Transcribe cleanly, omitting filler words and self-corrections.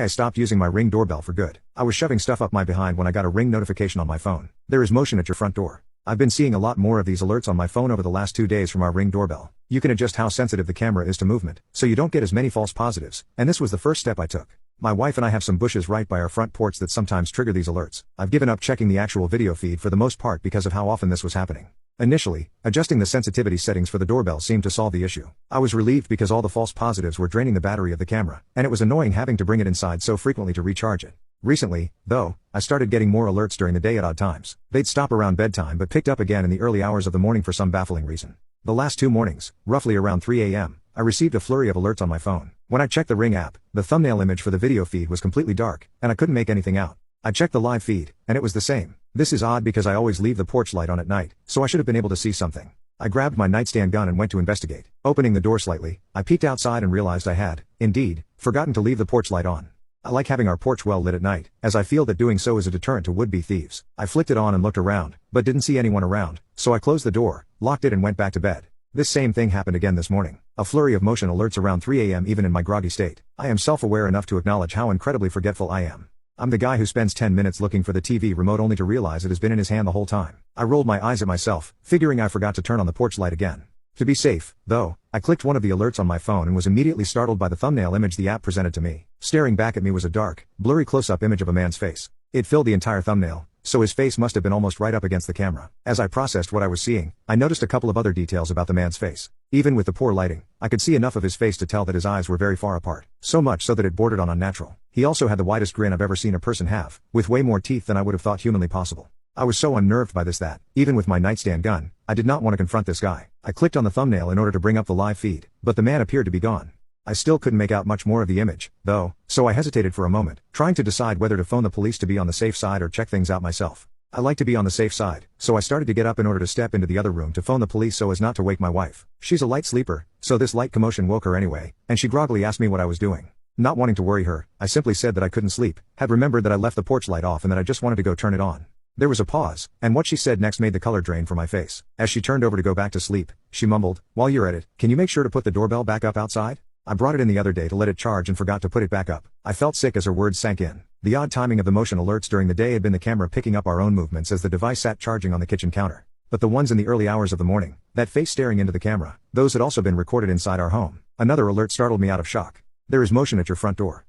I stopped using my Ring doorbell for good. I was shoving stuff up my behind when I got a Ring notification on my phone. There is motion at your front door. I've been seeing a lot more of these alerts on my phone over the last 2 days from our Ring doorbell. You can adjust how sensitive the camera is to movement, so you don't get as many false positives, and this was the first step I took. My wife and I have some bushes right by our front porch that sometimes trigger these alerts. I've given up checking the actual video feed for the most part because of how often this was happening. Initially, adjusting the sensitivity settings for the doorbell seemed to solve the issue. I was relieved because all the false positives were draining the battery of the camera, and it was annoying having to bring it inside so frequently to recharge it. Recently, though, I started getting more alerts during the day at odd times. They'd stop around bedtime but picked up again in the early hours of the morning for some baffling reason. The last 2 mornings, roughly around 3 a.m., I received a flurry of alerts on my phone. When I checked the Ring app, the thumbnail image for the video feed was completely dark, and I couldn't make anything out. I checked the live feed, and it was the same. This is odd because I always leave the porch light on at night, so I should have been able to see something. I grabbed my nightstand gun and went to investigate. Opening the door slightly, I peeked outside and realized I had, indeed, forgotten to leave the porch light on. I like having our porch well lit at night, as I feel that doing so is a deterrent to would-be thieves. I flicked it on and looked around, but didn't see anyone around, so I closed the door, locked it and went back to bed. This same thing happened again this morning. A flurry of motion alerts around 3 a.m. even in my groggy state. I am self-aware enough to acknowledge how incredibly forgetful I am. I'm the guy who spends 10 minutes looking for the TV remote only to realize it has been in his hand the whole time. I rolled my eyes at myself, figuring I forgot to turn on the porch light again. To be safe, though, I clicked one of the alerts on my phone and was immediately startled by the thumbnail image the app presented to me. Staring back at me was a dark, blurry close-up image of a man's face. It filled the entire thumbnail, so his face must have been almost right up against the camera. As I processed what I was seeing, I noticed a couple of other details about the man's face. Even with the poor lighting, I could see enough of his face to tell that his eyes were very far apart. So much so that it bordered on unnatural. He also had the widest grin I've ever seen a person have, with way more teeth than I would have thought humanly possible. I was so unnerved by this that, even with my nightstand gun, I did not want to confront this guy. I clicked on the thumbnail in order to bring up the live feed, but the man appeared to be gone. I still couldn't make out much more of the image, though, so I hesitated for a moment, trying to decide whether to phone the police to be on the safe side or check things out myself. I like to be on the safe side, so I started to get up in order to step into the other room to phone the police so as not to wake my wife. She's a light sleeper, so this light commotion woke her anyway, and she groggily asked me what I was doing. Not wanting to worry her, I simply said that I couldn't sleep, had remembered that I left the porch light off and that I just wanted to go turn it on. There was a pause, and what she said next made the color drain from my face. As she turned over to go back to sleep, she mumbled, "While you're at it, can you make sure to put the doorbell back up outside?" I brought it in the other day to let it charge and forgot to put it back up. I felt sick as her words sank in. The odd timing of the motion alerts during the day had been the camera picking up our own movements as the device sat charging on the kitchen counter. But the ones in the early hours of the morning, that face staring into the camera, those had also been recorded inside our home. Another alert startled me out of shock. There is motion at your front door.